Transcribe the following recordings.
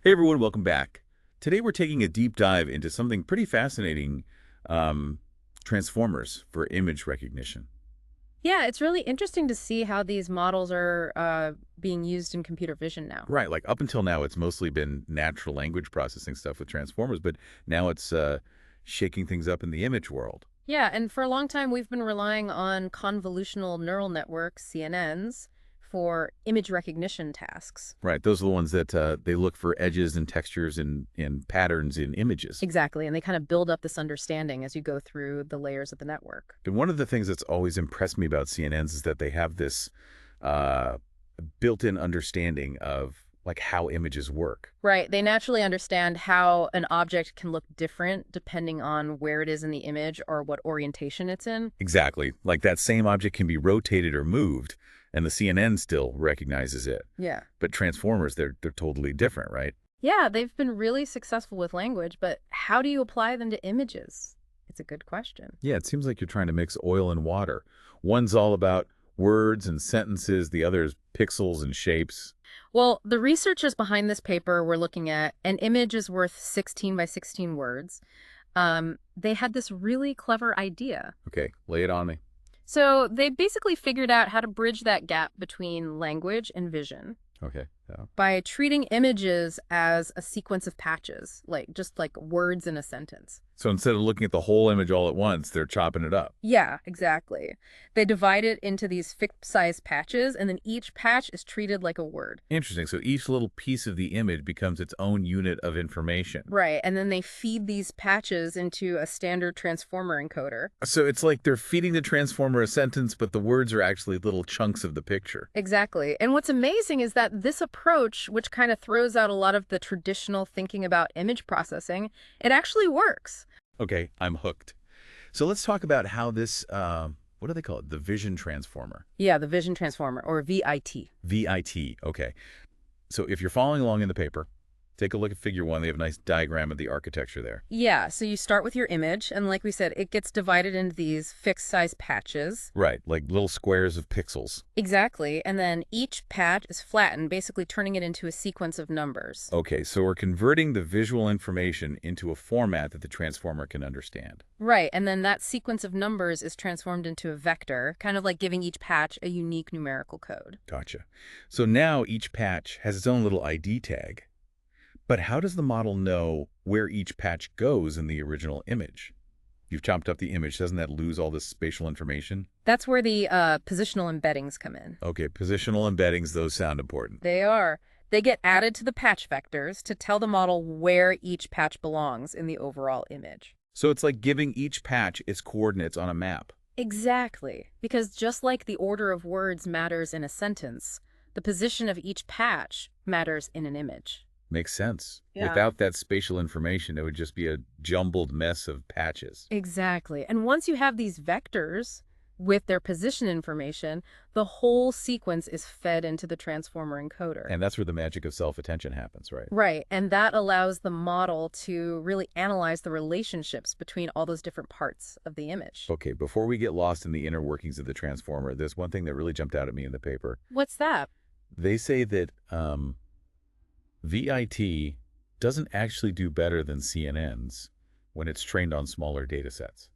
Hey everyone, welcome back. Today we're taking a deep dive into something pretty fascinating, um, transformers for image recognition. Yeah, it's really interesting to see how these models are being used in computer vision now. Right, like up until now it's mostly been natural language processing stuff with transformers, but now it's shaking things up in the image world. Yeah, and for a long time we've been relying on convolutional neural networks, CNNs, for image recognition tasks. Right, those are the ones that they look for edges and textures and patterns in images. Exactly, and they kind of build up this understanding as you go through the layers of the network. And one of the things that's always impressed me about CNNs is that they have this uh, built-in understanding of like how images work. Right, they naturally understand how an object can look different depending on where it is in the image or what orientation it's in. Exactly. Like that same object can be rotated or moved, and the CNN still recognizes it. Yeah. But transformers, they're totally different, right? Yeah, they've been really successful with language, but how do you apply them to images? It's a good question. Yeah, it seems like you're trying to mix oil and water. One's all about words and sentences, the other is pixels and shapes. Well, the researchers behind this paper were looking at an image is worth 16 by 16 words. They had this really clever idea. Okay, lay it on me. So they basically figured out how to bridge that gap between language and vision Okay. Yeah. by treating images as a sequence of patches, like just like words in a sentence. So instead of looking at the whole image all at once, they're chopping it up. Yeah, exactly. They divide it into these fixed-size patches, and then each patch is treated like a word. Interesting. So each little piece of the image becomes its own unit of information. Right, and then they feed these patches into a standard transformer encoder. So it's like they're feeding the transformer a sentence, but the words are actually little chunks of the picture. Exactly. And what's amazing is that this approach, which kind of throws out a lot of the traditional thinking about image processing, it actually works. Okay, I'm hooked. So let's talk about how this, what do they call it? The vision transformer. Yeah, the vision transformer, or VIT. VIT. Okay. So if you're following along in the paper, take a look at figure one. They have a nice diagram of the architecture there. Yeah, so you start with your image, and like we said, it gets divided into these fixed-size patches. Right, like little squares of pixels. Exactly, and then each patch is flattened, basically turning it into a sequence of numbers. Okay, so we're converting the visual information into a format that the transformer can understand. Right, and then that sequence of numbers is transformed into a vector, kind of like giving each patch a unique numerical code. Gotcha. So now each patch has its own little ID tag. But how does the model know where each patch goes in the original image? You've chopped up the image. Doesn't that lose all this spatial information? That's where the positional embeddings come in. Okay, positional embeddings, those sound important. They are. They get added to the patch vectors to tell the model where each patch belongs in the overall image. So it's like giving each patch its coordinates on a map. Exactly, because just like the order of words matters in a sentence, the position of each patch matters in an image. Makes sense. Yeah. Without that spatial information, it would just be a jumbled mess of patches. Exactly. And once you have these vectors with their position information, the whole sequence is fed into the transformer encoder. And that's where the magic of self-attention happens, right? Right. And that allows the model to really analyze the relationships between all those different parts of the image. Okay, before we get lost in the inner workings of the transformer, there's one thing that really jumped out at me in the paper. What's that? They say that VIT doesn't actually do better than CNNs when it's trained on smaller data sets.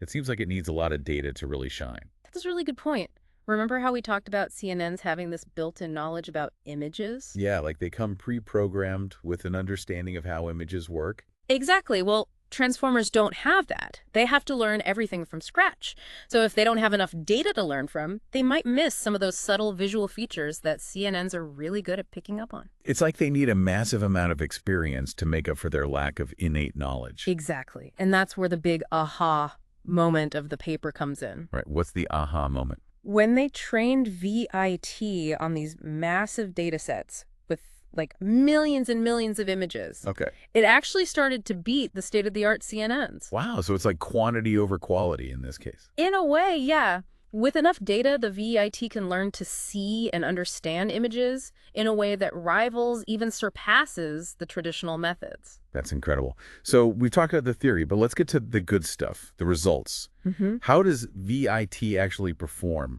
It seems like it needs a lot of data to really shine. That's a really good point. Remember how we talked about CNNs having this built-in knowledge about images? Yeah, like they come pre-programmed with an understanding of how images work. Exactly. Well, transformers don't have that. They have to learn everything from scratch. So if they don't have enough data to learn from, they might miss some of those subtle visual features that CNNs are really good at picking up on. It's like they need a massive amount of experience to make up for their lack of innate knowledge. Exactly. And that's where the big aha moment of the paper comes in. Right, what's the aha moment? When they trained VIT on these massive data sets with like millions and millions of images, Okay. it actually started to beat the state-of-the-art CNNs. Wow, so it's like quantity over quality in this case. In a way, yeah. With enough data, the VIT can learn to see and understand images in a way that rivals, even surpasses, the traditional methods. That's incredible. So we've talked about the theory, but let's get to the good stuff, the results. Mm-hmm. How does VIT actually perform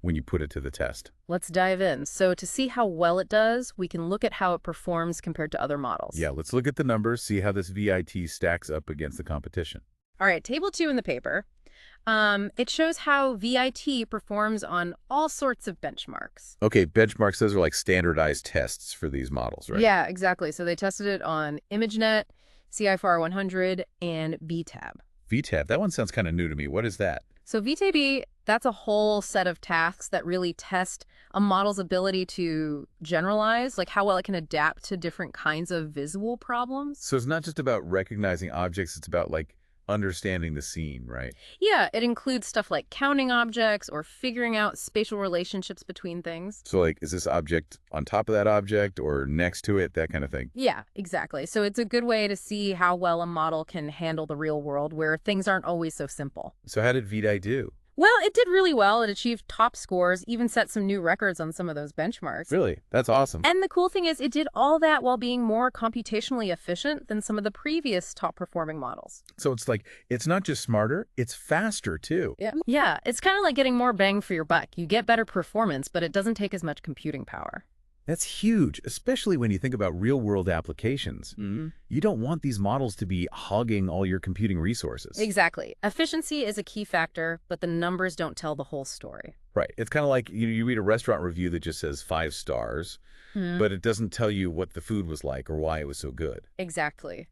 when you put it to the test? Let's dive in. So to see how well it does, we can look at how it performs compared to other models. Yeah, let's look at the numbers, see how this VIT stacks up against the competition. All right, table 2 in the paper. It shows how VIT performs on all sorts of benchmarks. Okay, benchmarks, those are like standardized tests for these models, right? Yeah, exactly. So they tested it on ImageNet, CIFAR 100, and VTAB. VTAB, that one sounds kind of new to me. What is that? So VTAB, that's a whole set of tasks that really test a model's ability to generalize, like how well it can adapt to different kinds of visual problems. So it's not just about recognizing objects, it's about like understanding the scene, right? Yeah, it includes stuff like counting objects or figuring out spatial relationships between things. So like, is this object on top of that object or next to it, that kind of thing? Yeah, exactly. So it's a good way to see how well a model can handle the real world where things aren't always so simple. So how did VDI do? Well, it did really well. It achieved top scores, even set some new records on some of those benchmarks. Really? That's awesome. And the cool thing is it did all that while being more computationally efficient than some of the previous top-performing models. So it's like, it's not just smarter, it's faster too. Yeah, it's kind of like getting more bang for your buck. You get better performance, but it doesn't take as much computing power. That's huge, especially when you think about real-world applications. You don't want these models to be hogging all your computing resources. Exactly. Efficiency is a key factor, but the numbers don't tell the whole story. Right. It's kind of like you read a restaurant review that just says 5 stars, but it doesn't tell you what the food was like or why it was so good. Exactly.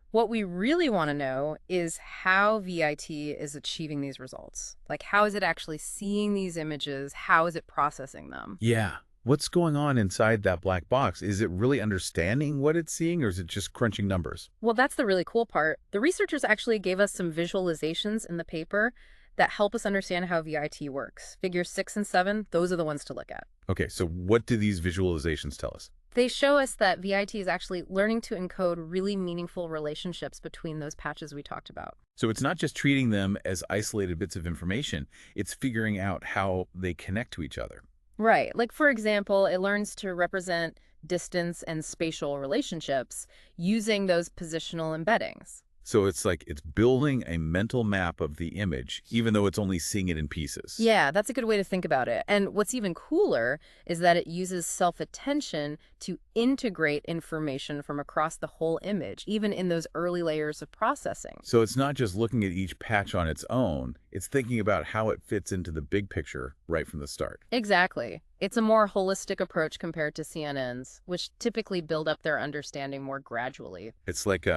What we really want to know is how VIT is achieving these results. Like, how is it actually seeing these images? How is it processing them? Yeah. What's going on inside that black box? Is it really understanding what it's seeing, or is it just crunching numbers? Well, that's the really cool part. The researchers actually gave us some visualizations in the paper that help us understand how VIT works. Figures 6 and 7, those are the ones to look at. Okay, so what do these visualizations tell us? They show us that VIT is actually learning to encode really meaningful relationships between those patches we talked about. So it's not just treating them as isolated bits of information, it's figuring out how they connect to each other. Right. Like, for example, it learns to represent distance and spatial relationships using those positional embeddings. So it's like it's building a mental map of the image, even though it's only seeing it in pieces. Yeah, that's a good way to think about it. And what's even cooler is that it uses self-attention to integrate information from across the whole image, even in those early layers of processing. So it's not just looking at each patch on its own, it's thinking about how it fits into the big picture right from the start. Exactly. It's a more holistic approach compared to CNNs, which typically build up their understanding more gradually. It's like,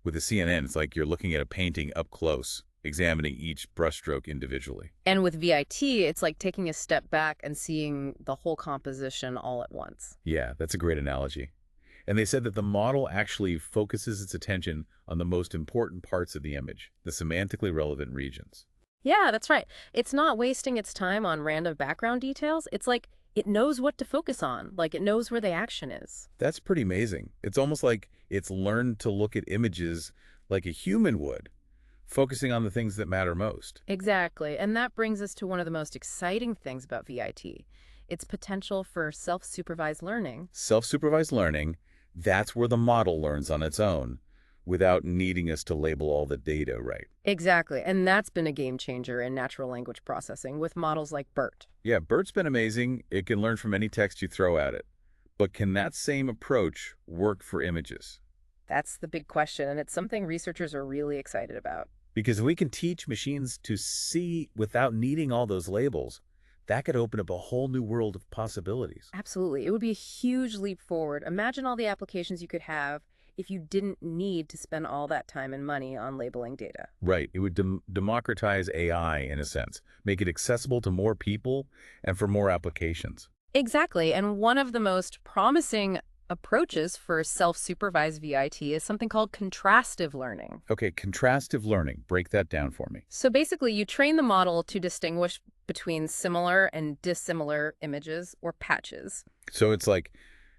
with a CNN, it's like you're looking at a painting up close, examining each brushstroke individually. And with VIT, it's like taking a step back and seeing the whole composition all at once. Yeah, that's a great analogy. And they said that the model actually focuses its attention on the most important parts of the image, the semantically relevant regions. Yeah, that's right. It's not wasting its time on random background details. It's like it knows what to focus on, like it knows where the action is. That's pretty amazing. It's almost like it's learned to look at images like a human would, focusing on the things that matter most. Exactly. And that brings us to one of the most exciting things about VIT, its potential for self-supervised learning. Self-supervised learning, that's where the model learns on its own, without needing us to label all the data right. Exactly. And that's been a game changer in natural language processing with models like BERT. Yeah, BERT's been amazing. It can learn from any text you throw at it. But can that same approach work for images? That's the big question, and it's something researchers are really excited about. Because if we can teach machines to see without needing all those labels, that could open up a whole new world of possibilities. Absolutely. It would be a huge leap forward. Imagine all the applications you could have if you didn't need to spend all that time and money on labeling data. Right. It would democratize AI in a sense, make it accessible to more people and for more applications. Exactly. And one of the most promising approaches for self-supervised VIT is something called contrastive learning. Okay, contrastive learning. Break that down for me. So basically, you train the model to distinguish between similar and dissimilar images or patches. So it's like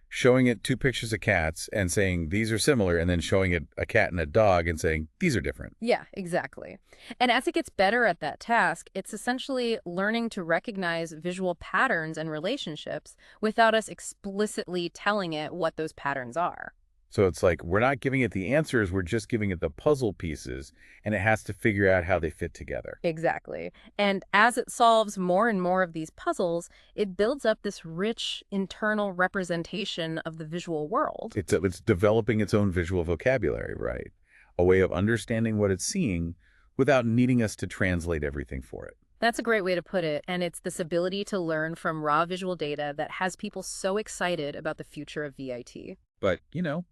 showing it 2 pictures of cats and saying these are similar, and then showing it a cat and a dog and saying these are different. Yeah, exactly. And as it gets better at that task, it's essentially learning to recognize visual patterns and relationships without us explicitly telling it what those patterns are. So it's like we're not giving it the answers, we're just giving it the puzzle pieces, and it has to figure out how they fit together. Exactly. And as it solves more and more of these puzzles, it builds up this rich internal representation of the visual world. It's developing its own visual vocabulary, right? A way of understanding what it's seeing without needing us to translate everything for it. That's a great way to put it, and it's this ability to learn from raw visual data that has people so excited about the future of VIT. But,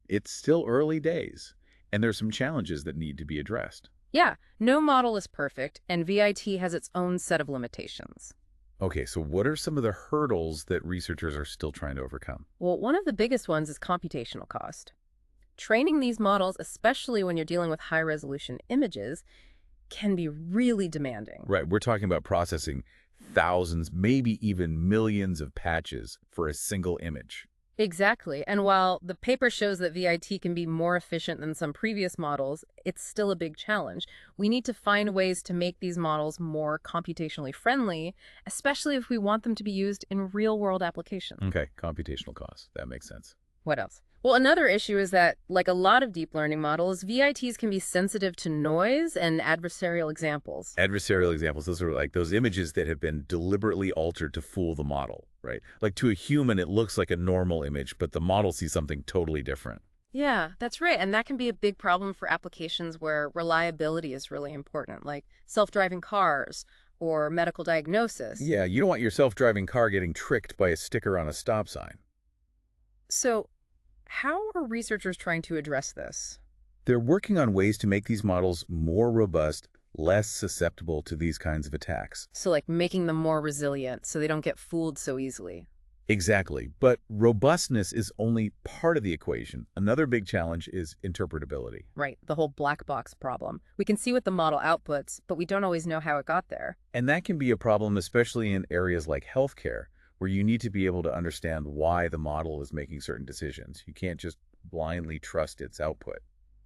it's still early days, and there's some challenges that need to be addressed. Yeah, no model is perfect, and VIT has its own set of limitations. Okay, so what are some of the hurdles that researchers are still trying to overcome? Well, one of the biggest ones is computational cost. Training these models, especially when you're dealing with high-resolution images, can be really demanding. Right, we're talking about processing thousands, maybe even millions of patches for a single image. Exactly. And while the paper shows that VIT can be more efficient than some previous models, it's still a big challenge. We need to find ways to make these models more computationally friendly, especially if we want them to be used in real-world applications. Okay, computational costs. That makes sense. What else? Well, another issue is that, like a lot of deep learning models, VITs can be sensitive to noise and adversarial examples. Adversarial examples, those are like those images that have been deliberately altered to fool the model, right? Like to a human, it looks like a normal image, but the model sees something totally different. Yeah, that's right. And that can be a big problem for applications where reliability is really important, like self-driving cars or medical diagnosis. Yeah, you don't want your self-driving car getting tricked by a sticker on a stop sign. So, how are researchers trying to address this? They're working on ways to make these models more robust, less susceptible to these kinds of attacks. So, like making them more resilient so they don't get fooled so easily. Exactly, but robustness is only part of the equation. Another big challenge is interpretability. Right, the whole black box problem. We can see what the model outputs, but we don't always know how it got there. And that can be a problem, especially in areas like healthcare, where you need to be able to understand why the model is making certain decisions. You can't just blindly trust its output.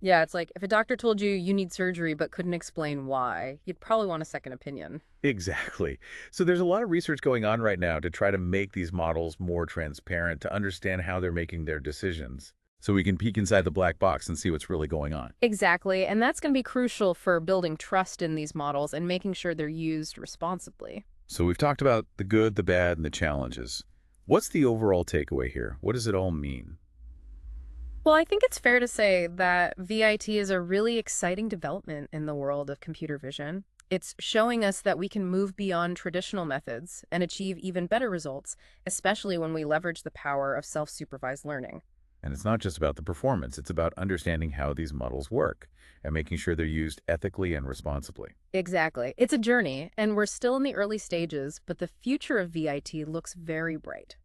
Yeah, it's like if a doctor told you you need surgery but couldn't explain why, you'd probably want a second opinion. Exactly. So there's a lot of research going on right now to try to make these models more transparent, to understand how they're making their decisions, so we can peek inside the black box and see what's really going on. Exactly, and that's going to be crucial for building trust in these models and making sure they're used responsibly. So we've talked about the good, the bad, and the challenges. What's the overall takeaway here? What does it all mean? Well, I think it's fair to say that VIT is a really exciting development in the world of computer vision. It's showing us that we can move beyond traditional methods and achieve even better results, especially when we leverage the power of self-supervised learning. And it's not just about the performance, it's about understanding how these models work and making sure they're used ethically and responsibly. Exactly. It's a journey, and we're still in the early stages, but the future of VIT looks very bright.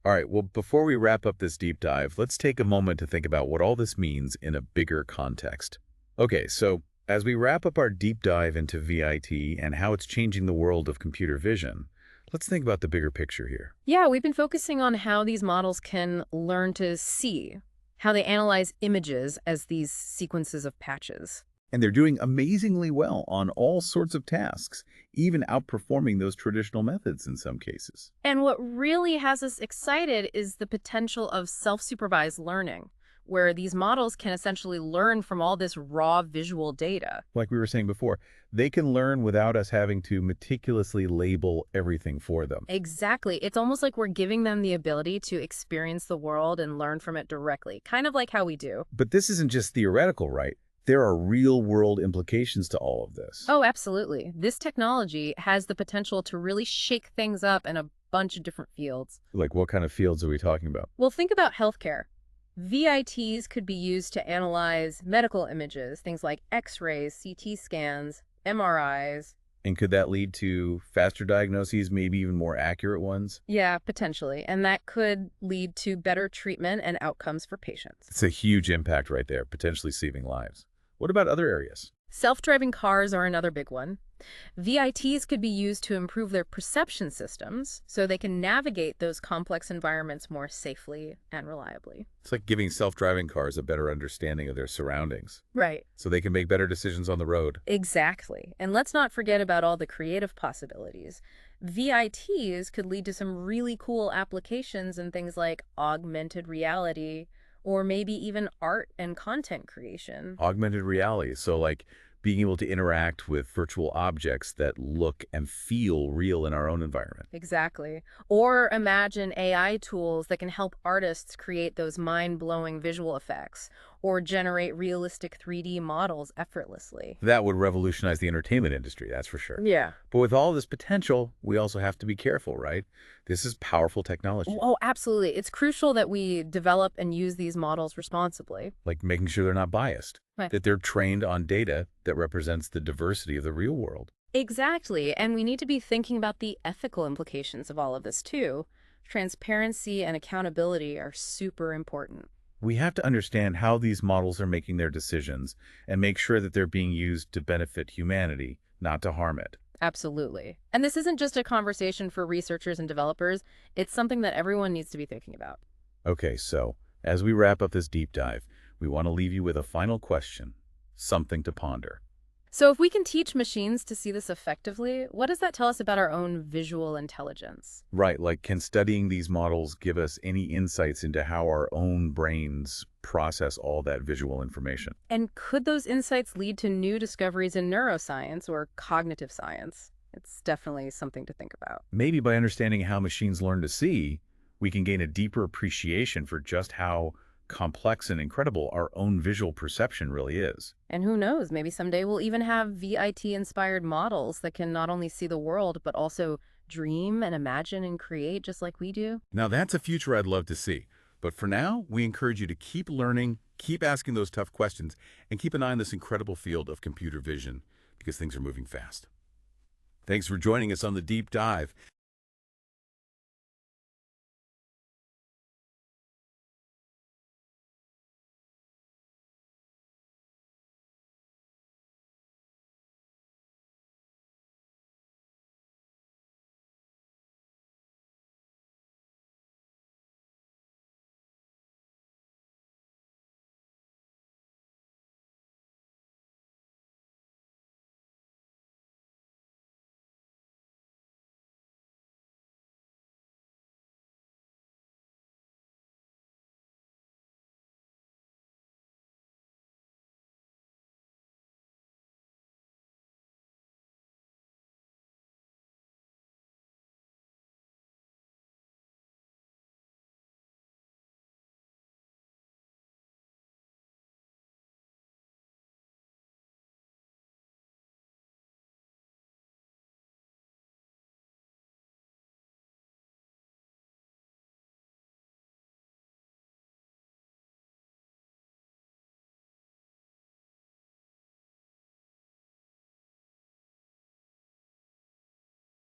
All right, well, before we wrap up this deep dive, let's take a moment to think about what all this means in a bigger context. Okay, so as we wrap up our deep dive into VIT and how it's changing the world of computer vision, let's think about the bigger picture here. Yeah, we've been focusing on how these models can learn to see, how they analyze images as these sequences of patches. And they're doing amazingly well on all sorts of tasks, even outperforming those traditional methods in some cases. And what really has us excited is the potential of self-supervised learning, where these models can essentially learn from all this raw visual data. Like we were saying before, they can learn without us having to meticulously label everything for them. Exactly. It's almost like we're giving them the ability to experience the world and learn from it directly, kind of like how we do. But this isn't just theoretical, right? There are real-world implications to all of this. Oh, absolutely. This technology has the potential to really shake things up in a bunch of different fields. Like what kind of fields are we talking about? Well, think about healthcare. VITs could be used to analyze medical images, things like X-rays, CT scans, MRIs. And could that lead to faster diagnoses, maybe even more accurate ones? Yeah, potentially. And that could lead to better treatment and outcomes for patients. It's a huge impact right there, potentially saving lives. What about other areas? Self-driving cars are another big one. VITs could be used to improve their perception systems so they can navigate those complex environments more safely and reliably. It's like giving self-driving cars a better understanding of their surroundings, Right. so they can make better decisions on the road. Exactly. And let's not forget about all the creative possibilities. VITs could lead to some really cool applications in things like augmented reality or maybe even art and content creation. Augmented reality. So like being able to interact with virtual objects that look and feel real in our own environment. Exactly. Or imagine AI tools that can help artists create those mind-blowing visual effects or generate realistic 3D models effortlessly. That would revolutionize the entertainment industry, that's for sure. Yeah. But with all this potential, we also have to be careful, right? This is powerful technology, Oh, absolutely. It's crucial that we develop and use these models responsibly. like making sure they're not biased, Right. that they're trained on data that represents the diversity of the real world. Exactly. And we need to be thinking about the ethical implications of all of this too. Transparency and accountability are super important. We have to understand how these models are making their decisions and make sure that they're being used to benefit humanity, not to harm it. Absolutely. And this isn't just a conversation for researchers and developers, it's something that everyone needs to be thinking about. Okay, so as we wrap up this deep dive, we want to leave you with a final question, something to ponder. So, if we can teach machines to see this effectively, what does that tell us about our own visual intelligence? Right, like can studying these models give us any insights into how our own brains process all that visual information? And could those insights lead to new discoveries in neuroscience or cognitive science? It's definitely something to think about. Maybe by understanding how machines learn to see, we can gain a deeper appreciation for just how complex and incredible our own visual perception really is. And who knows, maybe someday we'll even have VIT-inspired models that can not only see the world, but also dream and imagine and create just like we do. Now, that's a future I'd love to see. But for now, we encourage you to keep learning, keep asking those tough questions, and keep an eye on this incredible field of computer vision because things are moving fast. Thanks for joining us on the deep dive.